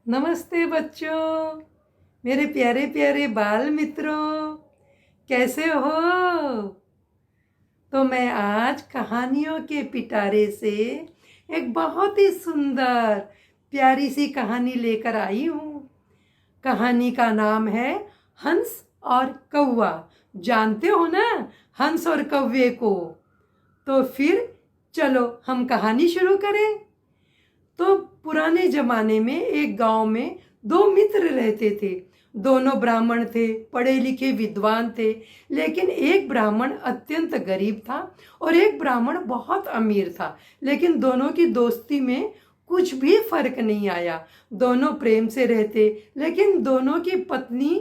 नमस्ते बच्चों, मेरे प्यारे प्यारे बाल मित्रों, कैसे हो? तो मैं आज कहानियों के पिटारे से एक बहुत ही सुंदर प्यारी सी कहानी लेकर आई हूँ। कहानी का नाम है हंस और कौवा। जानते हो ना हंस और कौवे को? तो फिर चलो हम कहानी शुरू करें। तो पुराने जमाने में एक गांव में दो मित्र रहते थे। दोनों ब्राह्मण थे, पढ़े लिखे विद्वान थे। लेकिन एक ब्राह्मण अत्यंत गरीब था और एक ब्राह्मण बहुत अमीर था। लेकिन दोनों की दोस्ती में कुछ भी फर्क नहीं आया। दोनों प्रेम से रहते, लेकिन दोनों की पत्नी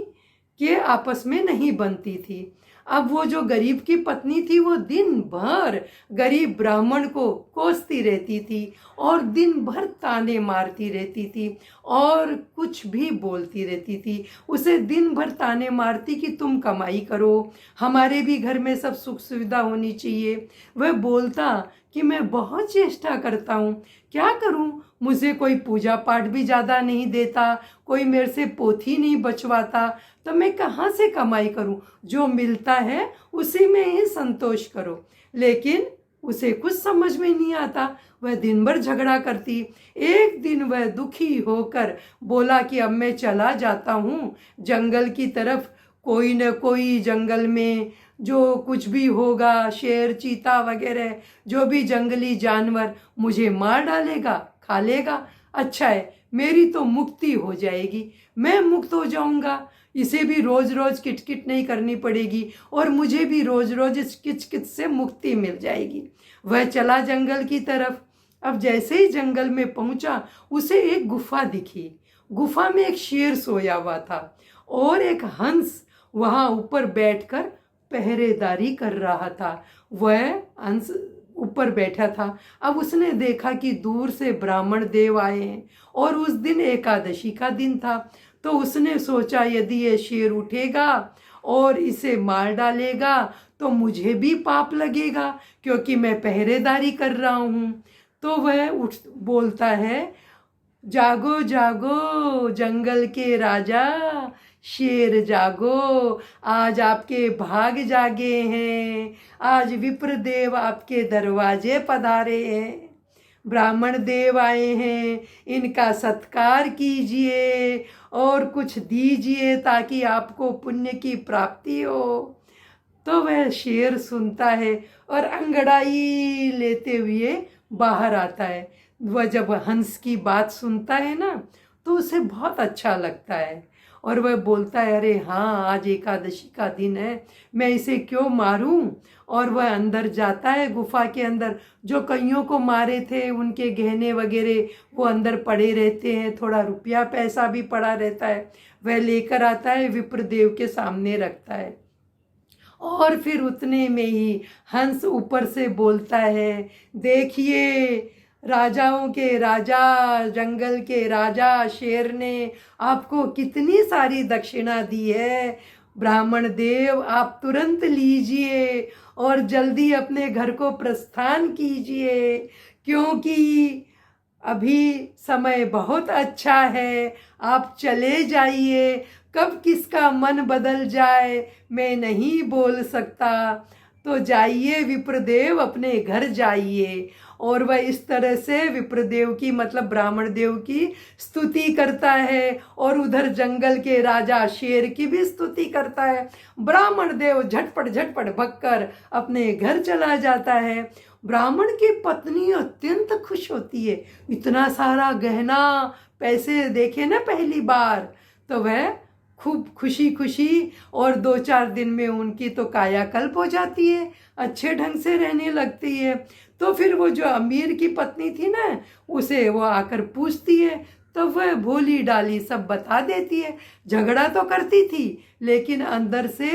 के आपस में नहीं बनती थी। अब वो जो गरीब की पत्नी थी वो दिन भर गरीब ब्राह्मण को कोसती रहती थी और दिन भर ताने मारती रहती थी और कुछ भी बोलती रहती थी। उसे दिन भर ताने मारती कि तुम कमाई करो, हमारे भी घर में सब सुख सुविधा होनी चाहिए। वह बोलता कि मैं बहुत चेष्टा करता हूँ, क्या करूँ, मुझे कोई पूजा पाठ भी ज़्यादा नहीं देता, कोई मेरे से पोथी नहीं बचवाता, तो मैं कहाँ से कमाई करूं? जो मिलता है उसी में ही संतोष करो। लेकिन उसे कुछ समझ में नहीं आता। वह दिन भर झगड़ा करती। एक दिन वह दुखी होकर बोला कि अब मैं चला जाता हूँ जंगल की तरफ। कोई न कोई जंगल में जो कुछ भी होगा, शेर चीता वगैरह जो भी जंगली जानवर मुझे मार डालेगा, खा लेगा। अच्छा है, मेरी तो मुक्ति हो जाएगी, मैं मुक्त हो जाऊंगा। इसे भी रोज रोज किटकिट नहीं करनी पड़ेगी और मुझे भी रोज रोज इस किचकिच से मुक्ति मिल जाएगी। वह चला जंगल की तरफ। अब जैसे ही जंगल में पहुंचा उसे एक गुफा दिखी। गुफा में एक शेर सोया हुआ था और एक हंस वहां ऊपर बैठकर पहरेदारी कर रहा था। वह हंस ऊपर बैठा था। अब उसने देखा कि दूर से ब्राह्मण देव आए हैं और उस दिन एकादशी का दिन था। तो उसने सोचा यदि ये शेर उठेगा और इसे मार डालेगा तो मुझे भी पाप लगेगा क्योंकि मैं पहरेदारी कर रहा हूँ। तो वह उठ बोलता है, जागो जागो जंगल के राजा, शेर जागो, आज आपके भाग जागे हैं, आज विप्रदेव आपके दरवाजे पधारे हैं। ब्राह्मण देव आए हैं, इनका सत्कार कीजिए और कुछ दीजिए ताकि आपको पुण्य की प्राप्ति हो। तो वह शेर सुनता है और अंगड़ाई लेते हुए बाहर आता है। वह जब हंस की बात सुनता है ना तो उसे बहुत अच्छा लगता है और वह बोलता है, अरे हाँ, आज एकादशी का दिन है, मैं इसे क्यों मारूं। और वह अंदर जाता है गुफा के अंदर। जो कईयों को मारे थे उनके गहने वगैरह वो अंदर पड़े रहते हैं, थोड़ा रुपया पैसा भी पड़ा रहता है। वह लेकर आता है, विप्रदेव के सामने रखता है और फिर उतने में ही हंस ऊपर से बोलता है, देखिए राजाओं के राजा, जंगल के राजा शेर ने आपको कितनी सारी दक्षिणा दी है। ब्राह्मण देव, आप तुरंत लीजिए और जल्दी अपने घर को प्रस्थान कीजिए क्योंकि अभी समय बहुत अच्छा है। आप चले जाइए, कब किसका मन बदल जाए मैं नहीं बोल सकता। तो जाइए विप्रदेव, अपने घर जाइए। और वह इस तरह से विप्रदेव की मतलब ब्राह्मण देव की स्तुति करता है और उधर जंगल के राजा शेर की भी स्तुति करता है। ब्राह्मण देव झटपट झटपट भगकर अपने घर चला जाता है। ब्राह्मण की पत्नी अत्यंत खुश होती है, इतना सारा गहना पैसे देखे ना पहली बार। तो वह खूब खुशी खुशी और 2-4 दिन में उनकी तो कायाकल्प हो जाती है, अच्छे ढंग से रहने लगती है। तो फिर वो जो अमीर की पत्नी थी ना उसे वो आकर पूछती है तो वह भोली डाली सब बता देती है। झगड़ा तो करती थी लेकिन अंदर से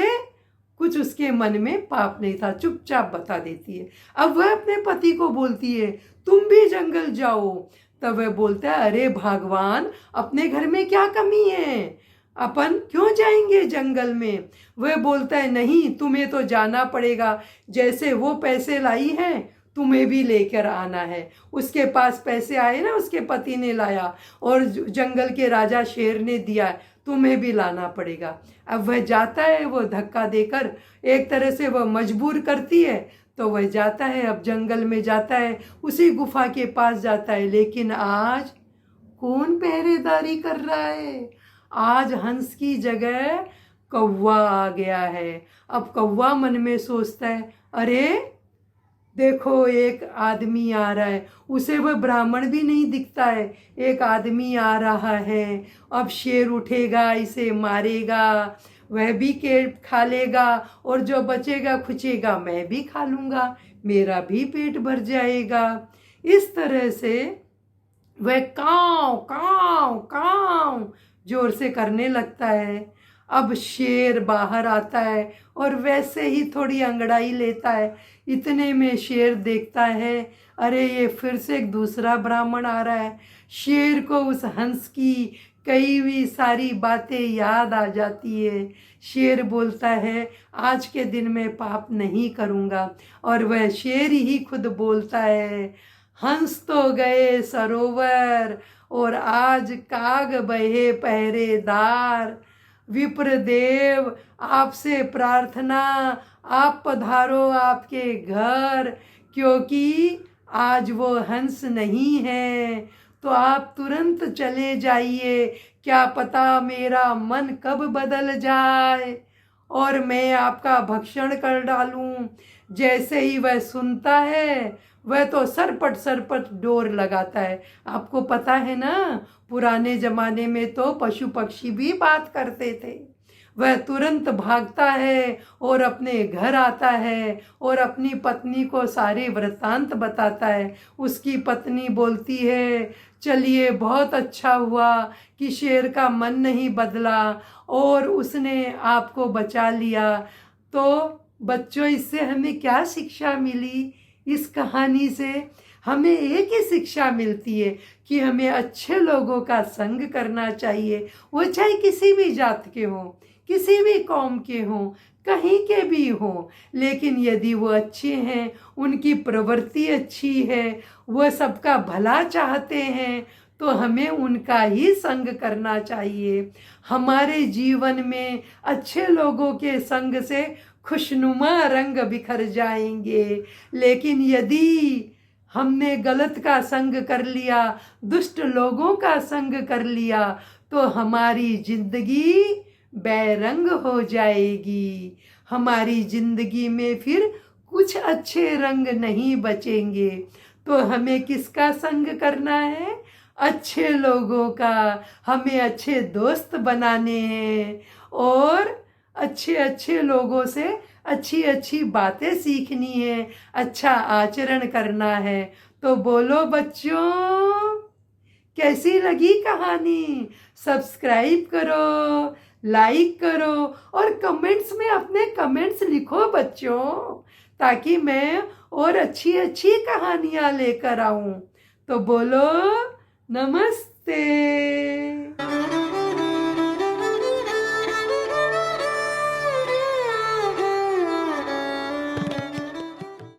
कुछ उसके मन में पाप नहीं था, चुपचाप बता देती है। अब वह अपने पति को बोलती है, तुम भी जंगल जाओ। तब वह बोलता है, अरे भगवान, अपने घर में क्या कमी है, अपन क्यों जाएंगे जंगल में। वह बोलता है, नहीं, तुम्हें तो जाना पड़ेगा, जैसे वो पैसे लाई है तुम्हें भी लेकर आना है। उसके पास पैसे आए ना, उसके पति ने लाया और जंगल के राजा शेर ने दिया, तुम्हें भी लाना पड़ेगा। अब वह जाता है, वो धक्का देकर एक तरह से वह मजबूर करती है, तो वह जाता है, अब जंगल में जाता है, उसी गुफा के पास जाता है। लेकिन आज कौन पहरेदारी कर रहा है? आज हंस की जगह कौवा आ गया है। अब कौवा मन में सोचता है, अरे देखो एक आदमी आ रहा है, उसे वह ब्राह्मण भी नहीं दिखता है, एक आदमी आ रहा है। अब शेर उठेगा, इसे मारेगा, वह भी केट खा लेगा और जो बचेगा खुचेगा मैं भी खा लूँगा, मेरा भी पेट भर जाएगा। इस तरह से वह काँव काँव काँव जोर से करने लगता है। अब शेर बाहर आता है और वैसे ही थोड़ी अंगड़ाई लेता है। इतने में शेर देखता है, अरे ये फिर से एक दूसरा ब्राह्मण आ रहा है। शेर को उस हंस की कई हुई सारी बातें याद आ जाती है। शेर बोलता है, आज के दिन मैं पाप नहीं करूँगा। और वह शेर ही खुद बोलता है, हंस तो गए सरोवर और आज काग बहे पहरेदार। विप्रदेव आपसे प्रार्थना, आप पधारो आपके घर, क्योंकि आज वो हंस नहीं है, तो आप तुरंत चले जाइए, क्या पता मेरा मन कब बदल जाए और मैं आपका भक्षण कर डालूं। जैसे ही वह सुनता है, वह तो सरपट सरपट डोर लगाता है। आपको पता है ना, पुराने जमाने में तो पशु पक्षी भी बात करते थे। वह तुरंत भागता है और अपने घर आता है और अपनी पत्नी को सारे वृत्तांत बताता है। उसकी पत्नी बोलती है, चलिए बहुत अच्छा हुआ कि शेर का मन नहीं बदला और उसने आपको बचा लिया। तो बच्चों, इससे हमें क्या शिक्षा मिली? इस कहानी से हमें एक ही शिक्षा मिलती है कि हमें अच्छे लोगों का संग करना चाहिए, वो चाहे किसी भी जात के हों, किसी भी कौम के हों, कहीं के भी हों, लेकिन यदि वो अच्छे हैं, उनकी प्रवृत्ति अच्छी है, वह सबका भला चाहते हैं, तो हमें उनका ही संग करना चाहिए। हमारे जीवन में अच्छे लोगों के संग से खुशनुमा रंग बिखर जाएंगे। लेकिन यदि हमने गलत का संग कर लिया, दुष्ट लोगों का संग कर लिया, तो हमारी जिंदगी बैरंग हो जाएगी। हमारी जिंदगी में फिर कुछ अच्छे रंग नहीं बचेंगे। तो हमें किसका संग करना है? अच्छे लोगों का। हमें अच्छे दोस्त बनाने हैं और अच्छे अच्छे लोगों से अच्छी अच्छी बातें सीखनी है, अच्छा आचरण करना है। तो बोलो बच्चों, कैसी लगी कहानी? सब्सक्राइब करो, लाइक करो और कमेंट्स में अपने कमेंट्स लिखो बच्चों, ताकि मैं और अच्छी अच्छी कहानियाँ लेकर आऊँ। तो बोलो नमस्ते।